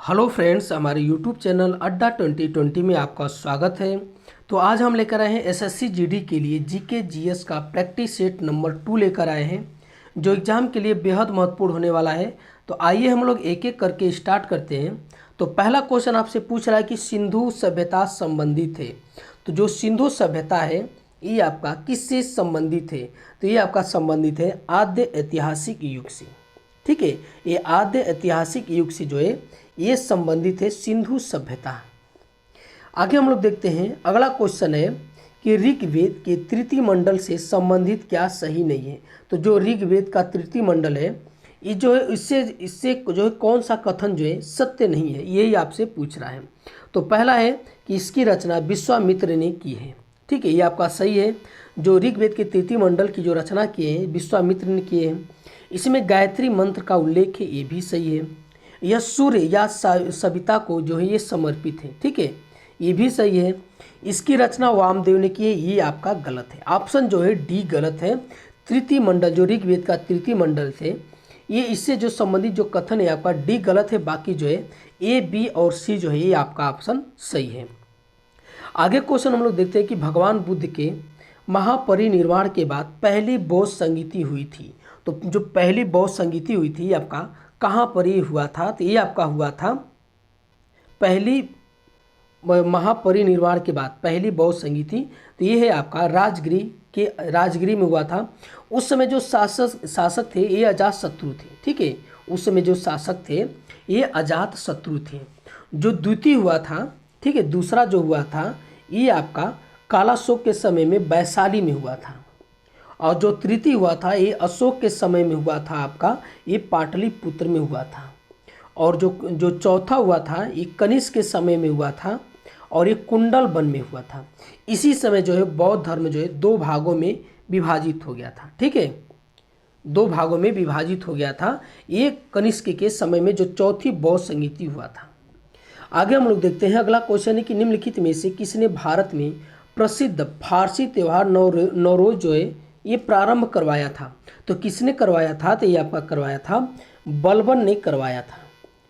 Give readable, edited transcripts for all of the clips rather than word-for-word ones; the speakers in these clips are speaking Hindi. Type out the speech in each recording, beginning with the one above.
हेलो फ्रेंड्स, हमारे यूट्यूब चैनल अड्डा 2020 में आपका स्वागत है। तो आज हम लेकर आए हैं एसएससी जीडी के लिए जीके जीएस का प्रैक्टिस सेट नंबर 2 लेकर आए हैं, जो एग्ज़ाम के लिए बेहद महत्वपूर्ण होने वाला है। तो आइए हम लोग एक एक करके स्टार्ट करते हैं। तो पहला क्वेश्चन आपसे पूछ रहा है कि सिंधु सभ्यता संबंधित है। तो जो सिंधु सभ्यता है ये आपका किससे संबंधित है? तो ये आपका संबंधित है आद्य ऐतिहासिक युग से। ठीक है, ये आद्य ऐतिहासिक युग से जो है ये संबंधित है सिंधु सभ्यता। आगे हम लोग देखते हैं, अगला क्वेश्चन है कि ऋग्वेद के तृतीय मंडल से संबंधित क्या सही नहीं है? तो जो ऋग्वेद का तृतीय मंडल है ये जो है इससे जो है कौन सा कथन जो है सत्य नहीं है, यही आपसे पूछ रहा है। तो पहला है कि इसकी रचना विश्वामित्र ने की है। ठीक है, ये आपका सही है। जो ऋग्वेद के तृतीय मंडल की जो रचना किए हैं विश्वामित्र ने किए हैं। इसमें गायत्री मंत्र का उल्लेख है, ये भी सही है। यह सूर्य या सविता को जो है ये समर्पित है। ठीक है, ये भी सही है। इसकी रचना वामदेव ने की है, ये आपका गलत है। ऑप्शन जो है डी गलत है। तृतीय मंडल जो ऋग्वेद का तृतीय मंडल से ये इससे जो संबंधित जो कथन है आपका डी गलत है। बाकी जो है ए बी और सी जो है ये आपका ऑप्शन सही है। आगे क्वेश्चन हम लोग देखते हैं कि भगवान बुद्ध के महापरिनिर्वाण के बाद पहली बौद्ध संगीति हुई थी। तो जो पहली बौद्ध संगीति हुई थी आपका कहाँ पर ये हुआ था? तो ये आपका हुआ था पहली महापरिनिर्वाण के बाद पहली बौद्ध संगीति। तो ये है आपका राजगिरी में हुआ था। उस समय जो शासक थे ये अजात शत्रु थे। ठीक है, उस समय जो शासक थे ये अजात शत्रु थे। जो द्वितीय हुआ था, ठीक है, दूसरा जो हुआ था ये आपका कालाशोक के समय में वैशाली में हुआ था। और जो तृतीय हुआ था ये अशोक के समय में हुआ था आपका, ये पाटलिपुत्र में हुआ था। और जो चौथा हुआ था ये कनिष्क के समय में हुआ था और ये कुंडल वन में हुआ था। इसी समय जो है बौद्ध धर्म जो है दो भागों में विभाजित हो गया था। ठीक है, दो भागों में विभाजित हो गया था। ये कनिष्क के समय में जो चौथी बौद्ध संगीति हुआ था। आगे हम लोग देखते हैं, अगला क्वेश्चन है कि निम्नलिखित में से किसने भारत में प्रसिद्ध फारसी त्यौहार नौरोज जो है ये प्रारंभ करवाया था? तो किसने करवाया था? तो ये आपका करवाया था बलबन ने करवाया था।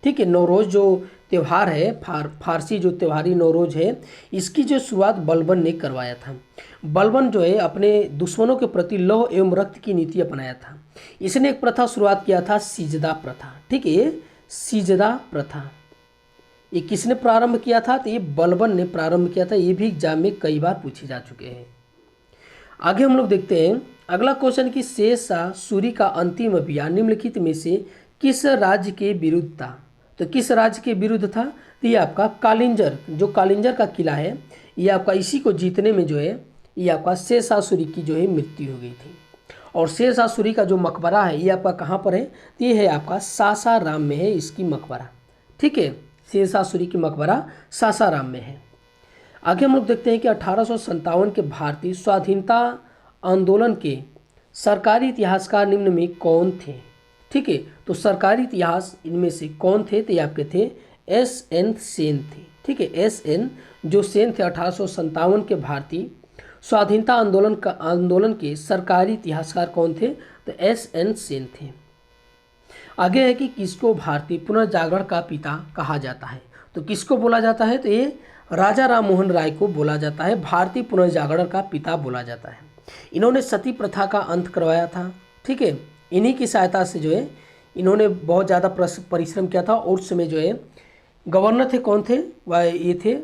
ठीक है, नौरोज जो त्यौहार है फारसी जो त्योहारी नौरोज है इसकी जो शुरुआत बलबन ने करवाया था। बलबन जो है अपने दुश्मनों के प्रति लौह एवं रक्त की नीति अपनाया था। इसने एक प्रथा शुरुआत किया था सिजदा प्रथा। ठीक है, ये सिजदा प्रथा ये किसने प्रारंभ किया था? तो ये बलबन ने प्रारंभ किया था। ये भी एग्जाम में कई बार पूछे जा चुके हैं। आगे हम लोग देखते हैं, अगला क्वेश्चन कि शेरशाह सूरी का अंतिम अभियान निम्नलिखित में से किस राज्य के विरुद्ध था? तो किस राज्य के विरुद्ध था? तो ये आपका कालिंजर, जो कालिंजर का किला है ये आपका इसी को जीतने में जो है ये आपका शेरशाह सूरी की जो है मृत्यु हो गई थी। और शेरशाह सूरी का जो मकबरा है ये आपका कहाँ पर है? तो ये है आपका सासाराम में है इसकी मकबरा। ठीक है, शेरशाह सूरी की मकबरा सासाराम में है। आगे हम लोग देखते हैं कि 1857 के भारतीय स्वाधीनता आंदोलन के सरकारी इतिहासकार निम्न में कौन थे? ठीक है, तो सरकारी इतिहास इनमें से कौन थे? तो ये आपके थे एस.एन. सेन थे। ठीक है, एस.एन. जो सेन थे 1857 के भारतीय स्वाधीनता आंदोलन के सरकारी इतिहासकार कौन थे? तो एस.एन. सेन थे। आगे है कि किसको भारतीय पुनर्जागरण का पिता कहा जाता है? तो किसको बोला जाता है? तो ये राजा राम मोहन राय को बोला जाता है, भारतीय पुनर्जागरण का पिता बोला जाता है। इन्होंने सती प्रथा का अंत करवाया था। ठीक है, इन्हीं की सहायता से जो है इन्होंने बहुत ज़्यादा परिश्रम किया था। और उस समय जो है गवर्नर थे कौन थे? वह ये थे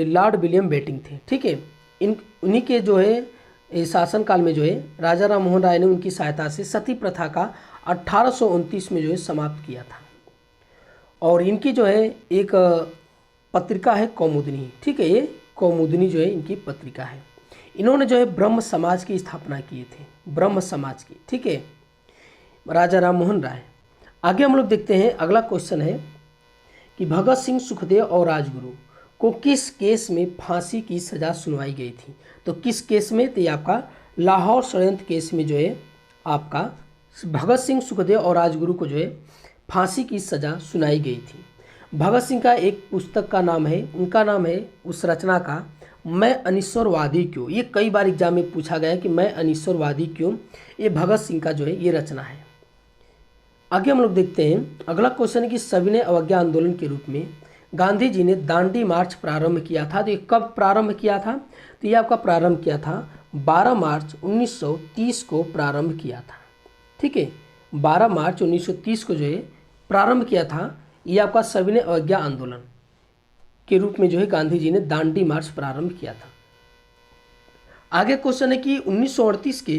लॉर्ड विलियम बेटिंग थे। ठीक है, इन्हीं के जो है शासनकाल में जो है राजा राम मोहन राय ने उनकी सहायता से सती प्रथा का 1829 में जो है समाप्त किया था। और इनकी जो है एक पत्रिका है कौमुदनी। ठीक है, ये कौमुदनी जो है इनकी पत्रिका है। इन्होंने जो है ब्रह्म समाज की स्थापना किए थे, ब्रह्म समाज की। ठीक है, राजा राम मोहन राय। आगे हम लोग देखते हैं, अगला क्वेश्चन है कि भगत सिंह, सुखदेव और राजगुरु को किस केस में फांसी की सज़ा सुनवाई गई थी? तो किस केस में? तो ये आपका लाहौर षड्यंत्र केस में जो है आपका भगत सिंह, सुखदेव और राजगुरु को जो है फांसी की सज़ा सुनाई गई थी। भगत सिंह का एक पुस्तक का नाम है, उनका नाम है उस रचना का मैं अनिश्वरवादी क्यों। ये कई बार एग्जाम में पूछा गया है कि मैं अनिश्वरवादी क्यों। ये भगत सिंह का जो है ये रचना है। आगे हम लोग देखते हैं, अगला क्वेश्चन है कि सविनय अवज्ञा आंदोलन के रूप में गांधी जी ने दांडी मार्च प्रारंभ किया था। तो ये कब प्रारंभ किया था? तो ये आपका प्रारंभ किया था 12 मार्च 1930 को प्रारंभ किया था। ठीक है, 12 मार्च 1930 को जो है प्रारंभ किया था। ये आपका सविनय अवज्ञा आंदोलन के रूप में जो है गांधी जी ने दांडी मार्च प्रारंभ किया था। आगे क्वेश्चन है कि 1938 के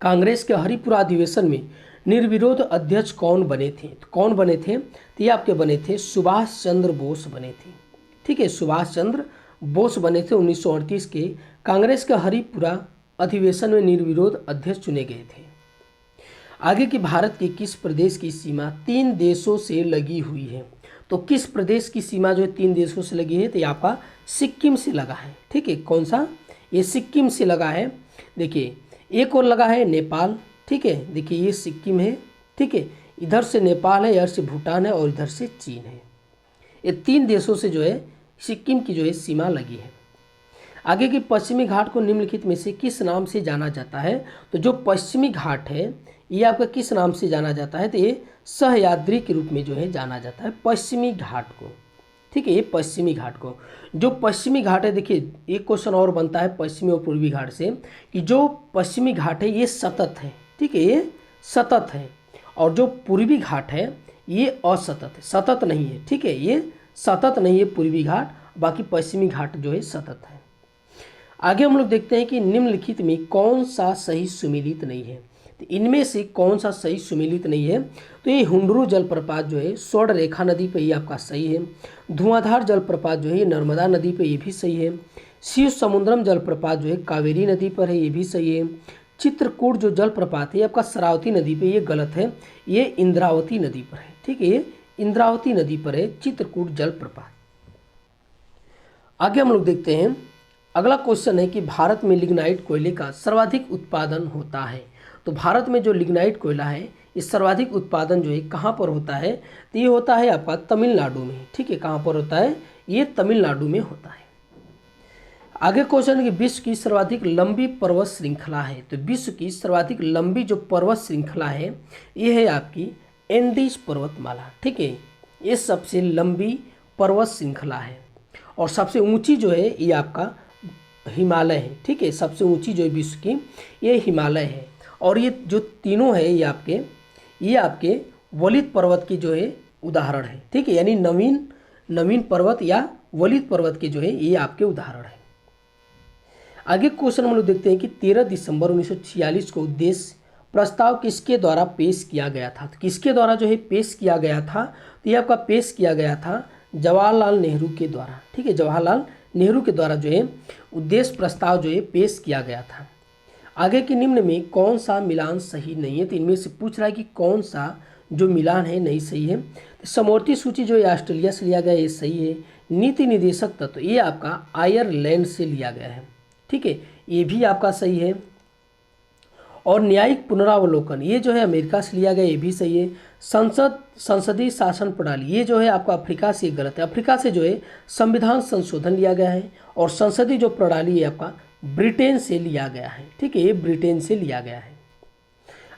कांग्रेस के हरिपुरा अधिवेशन में निर्विरोध अध्यक्ष कौन बने थे? तो कौन बने थे? तो ये आपके बने थे सुभाष चंद्र बोस बने थे। ठीक है, सुभाष चंद्र बोस बने थे। 1938 के कांग्रेस के हरिपुरा अधिवेशन में निर्विरोध अध्यक्ष चुने गए थे। आगे कि भारत के किस प्रदेश की सीमा 3 देशों से लगी हुई है? तो किस प्रदेश की सीमा जो है 3 देशों से लगी है? तो ये आपका सिक्किम से लगा है। ठीक है, कौन सा? ये सिक्किम से लगा है। देखिए, एक और लगा है नेपाल। ठीक है, देखिए ये सिक्किम है। ठीक है, इधर से नेपाल है, इधर से भूटान है और इधर से चीन है। ये 3 देशों से जो है सिक्किम की जो है सीमा लगी है। आगे की पश्चिमी घाट को निम्नलिखित में से किस नाम से जाना जाता है? तो जो पश्चिमी घाट है ये आपका किस नाम से जाना जाता है? तो ये सहयाद्री के रूप में जो है जाना जाता है पश्चिमी घाट को। ठीक है, ये पश्चिमी घाट को, जो पश्चिमी घाट है, देखिए एक क्वेश्चन और बनता है पश्चिमी और पूर्वी घाट से कि जो पश्चिमी घाट है ये सतत है। ठीक है, ये सतत है और जो पूर्वी घाट है ये असतत है, सतत नहीं है। ठीक है, ये सतत नहीं है पूर्वी घाट, बाकी पश्चिमी घाट जो है सतत है। आगे हम लोग देखते हैं कि निम्नलिखित में कौन सा सही सुमेलित नहीं है? तो इनमें से कौन सा सही सुमेलित नहीं है? तो ये हुंडरू जलप्रपात जो है स्वर्ण रेखा नदी पे ये आपका सही है। धुआंधार जलप्रपात जो है ये नर्मदा नदी पे ये भी सही है। शिव समुद्रम जलप्रपात जो है कावेरी नदी पर है, ये भी सही है। चित्रकूट जो जलप्रपात है आपका शरावती नदी पे, ये गलत है, ये इंद्रावती नदी पर है। ठीक है, ये इंद्रावती नदी पर है चित्रकूट जलप्रपात। आगे हम लोग देखते हैं, अगला क्वेश्चन है कि भारत में लिग्नाइट कोयले का सर्वाधिक उत्पादन होता है। तो भारत में जो लिग्नाइट कोयला है इस सर्वाधिक उत्पादन जो है कहाँ पर होता है? तो ये होता है आपका तमिलनाडु में। ठीक है, कहाँ पर होता है? ये तमिलनाडु में होता है। आगे क्वेश्चन है कि विश्व की सर्वाधिक लंबी पर्वत श्रृंखला है। तो विश्व की सर्वाधिक लंबी जो पर्वत श्रृंखला है ये है आपकी एंडीज पर्वतमाला। ठीक है, ये सबसे लंबी पर्वत श्रृंखला है और सबसे ऊंची जो है ये आपका हिमालय है। ठीक है, सबसे ऊंची जो है विश्व की ये हिमालय है और ये जो तीनों है ये आपके वलित पर्वत की जो है उदाहरण है। ठीक है, यानी नवीन पर्वत या वलित पर्वत के जो है ये आपके उदाहरण है। आगे क्वेश्चन हम लोग देखते हैं कि 13 दिसंबर 1946 को उद्देश्य प्रस्ताव किसके द्वारा पेश किया गया था? तो किसके द्वारा जो है पेश किया गया था? तो ये आपका पेश किया गया था जवाहरलाल नेहरू के द्वारा। ठीक है, जवाहरलाल नेहरू के द्वारा जो है उद्देश्य प्रस्ताव जो है पेश किया गया था। आगे के निम्न में कौन सा मिलान सही नहीं है? तो इनमें से पूछ रहा है कि कौन सा जो मिलान है नहीं सही है। तो समवर्ती सूची जो है ऑस्ट्रेलिया से लिया गया ये सही है। नीति निदेशक तत्व ये आपका आयरलैंड से लिया गया है। ठीक है, ये भी आपका सही है। और न्यायिक पुनरावलोकन ये जो है अमेरिका से लिया गया, ये भी सही है। संसदीय शासन प्रणाली ये जो है आपका अफ्रीका से गलत है। अफ्रीका से जो है संविधान संशोधन लिया गया है और संसदीय जो प्रणाली है आपका ब्रिटेन से लिया गया है। ठीक है, ये ब्रिटेन से लिया गया है।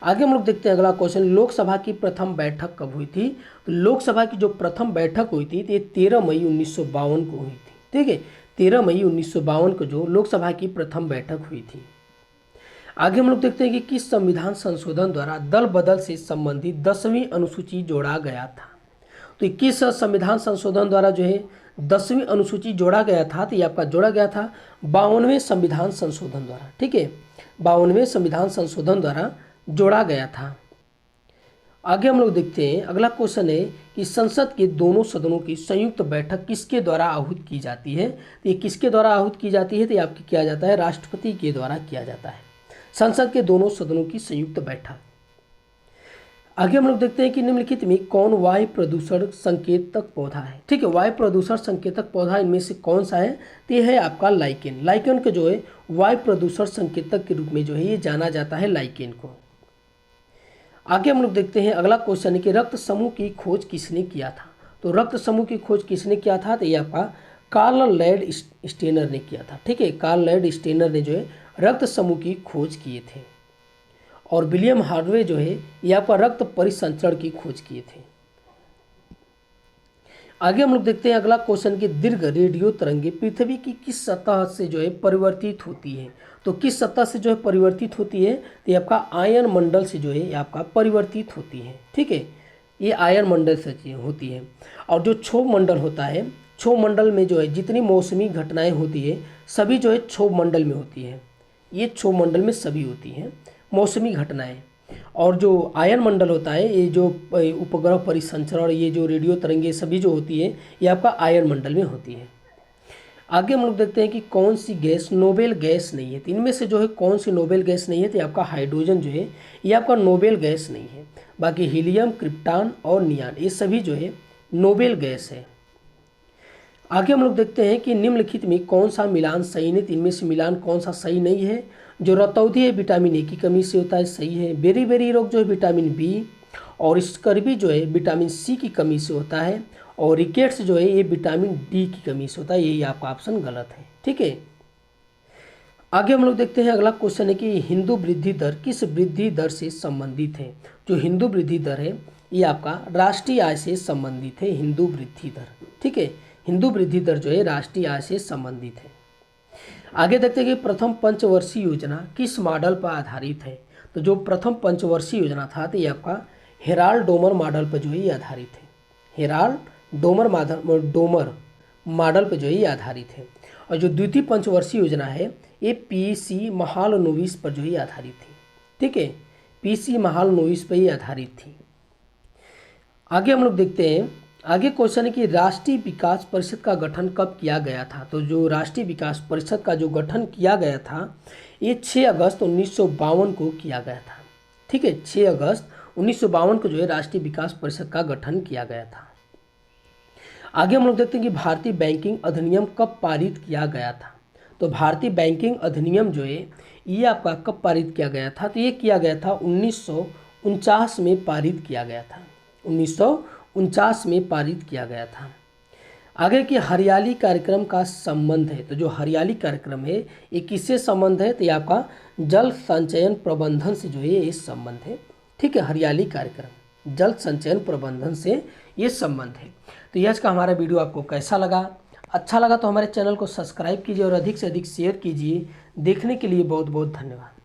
आगे हम लोग देखते हैं अगला क्वेश्चन, लोकसभा की प्रथम बैठक कब हुई थी? तो लोकसभा की जो प्रथम बैठक हुई थी तो ये 13 मई 1952 को हुई थी। ठीक है, 13 मई 1952 को जो लोकसभा की प्रथम बैठक हुई थी। आगे हम लोग देखते हैं कि किस संविधान संशोधन द्वारा दल बदल से संबंधित 10वीं अनुसूची जोड़ा गया था? तो किस संविधान संशोधन द्वारा जो है 10वीं अनुसूची जोड़ा गया था? तो ये आपका जोड़ा गया था 52वें संविधान संशोधन द्वारा। ठीक है, 52वें संविधान संशोधन द्वारा जोड़ा गया था। आगे हम लोग देखते हैं अगला क्वेश्चन है कि संसद के दोनों सदनों की संयुक्त बैठक किसके द्वारा आहूत की जाती है? तो ये किसके द्वारा आहूत की जाती है? तो ये आपकी किया जाता है राष्ट्रपति के द्वारा किया जाता है संसद के दोनों सदनों की संयुक्त बैठक। आगे हम लोग देखते हैं कि निम्नलिखित में कौन वायु प्रदूषण संकेतक पौधा है? ठीक है, वायु प्रदूषण संकेतक पौधा इनमें से कौन सा है? तो ये है आपका लाइकेन। लाइकेन को जो है वायु प्रदूषण संकेतक के रूप में जो है ये जाना जाता है लाइकेन को। आगे हम लोग देखते हैं अगला क्वेश्चन है कि रक्त समूह की खोज किसने किया था? तो रक्त समूह की खोज किसने किया था? तो ये आपका कार्ल लैड स्टेनर ने किया था। ठीक है, कार्ल लैड स्टेनर ने जो है रक्त समूह की खोज किए थे। और विलियम हार्वे जो है ये आपका रक्त परिसंचरण की खोज किए थे। आगे हम लोग देखते हैं अगला क्वेश्चन कि दीर्घ रेडियो तरंगे पृथ्वी की किस सतह से जो है परिवर्तित होती है। तो किस सतह से जो है परिवर्तित होती है, तो ये आपका आयन मंडल से जो है ये आपका परिवर्तित होती है। ठीक है, ये आयन मंडल से होती है। और जो क्षोभ मंडल होता है, क्षोभ मंडल में जो है जितनी मौसमी घटनाएं होती है सभी जो है क्षोभ मंडल में होती है। ये क्षोभ मंडल में सभी होती हैं मौसमी घटनाएं। और जो आयन मंडल होता है, ये जो उपग्रह परिसंचरण, ये जो रेडियो तरंगे सभी जो होती है ये आपका आयन मंडल में होती है। आगे हम लोग देखते हैं कि कौन सी गैस नोबेल गैस नहीं है। तो इनमें से जो है कौन सी नोबेल गैस नहीं है, तो आपका हाइड्रोजन जो है ये आपका नोबेल गैस नहीं है। बाकी हीलियम, क्रिप्टॉन और नियान ये सभी जो है नोबेल गैस है। आगे हम लोग देखते हैं कि निम्नलिखित में कौन सा मिलान सही नहीं। इनमें से मिलान कौन सा सही नहीं है। जो रतौंधी है विटामिन ए की कमी से होता है, सही है। बेरी रोग जो है विटामिन बी, और स्कर्वी जो है विटामिन सी की कमी से होता है। और रिकेट्स जो है ये विटामिन डी की कमी से होता है। यही आपका ऑप्शन गलत है। ठीक है, आगे हम लोग देखते हैं अगला क्वेश्चन है कि हिंदू वृद्धि दर किस वृद्धि दर से संबंधित है। जो हिंदू वृद्धि दर है ये आपका राष्ट्रीय आय से संबंधित है। हिंदू वृद्धि दर, ठीक है, हिंदू वृद्धि दर जो है राष्ट्रीय आय से संबंधित है। आगे देखते हैं कि प्रथम पंचवर्षीय योजना किस मॉडल पर आधारित है। तो जो प्रथम पंचवर्षीय योजना था तो ये आपका हेराल्ड डोमर मॉडल पर जो है ये आधारित है। हेराल्ड डोमर मॉडल पर जो है ये आधारित है। और जो द्वितीय पंचवर्षीय योजना है ये पीसी महालनोबिस पर जो है आधारित थी। ठीक है, पीसी महालनोबिस पर ही आधारित थी। आगे हम लोग देखते हैं, आगे क्वेश्चन है कि राष्ट्रीय विकास परिषद का गठन कब किया गया था। तो जो राष्ट्रीय विकास परिषद का जो गठन किया गया था ये 6 अगस्त 1952 को किया गया था। ठीक है, 6 अगस्त 1952 को जो है राष्ट्रीय विकास परिषद का गठन किया गया था। आगे हम लोग देखते हैं कि भारतीय बैंकिंग अधिनियम कब पारित किया गया था। तो भारतीय बैंकिंग अधिनियम जो है ये आपका कब पारित किया गया था। तो ये किया गया था 1949 में पारित किया गया था। 1949 में पारित किया गया था। आगे कि हरियाली कार्यक्रम का संबंध है। तो जो हरियाली कार्यक्रम है ये किससे संबंध है। तो ये आपका जल संचयन प्रबंधन से जो है ये संबंध है। ठीक है, हरियाली कार्यक्रम जल संचयन प्रबंधन से ये संबंध है। तो ये आज का हमारा वीडियो आपको कैसा लगा। अच्छा लगा तो हमारे चैनल को सब्सक्राइब कीजिए और अधिक से अधिक शेयर कीजिए। देखने के लिए बहुत बहुत धन्यवाद।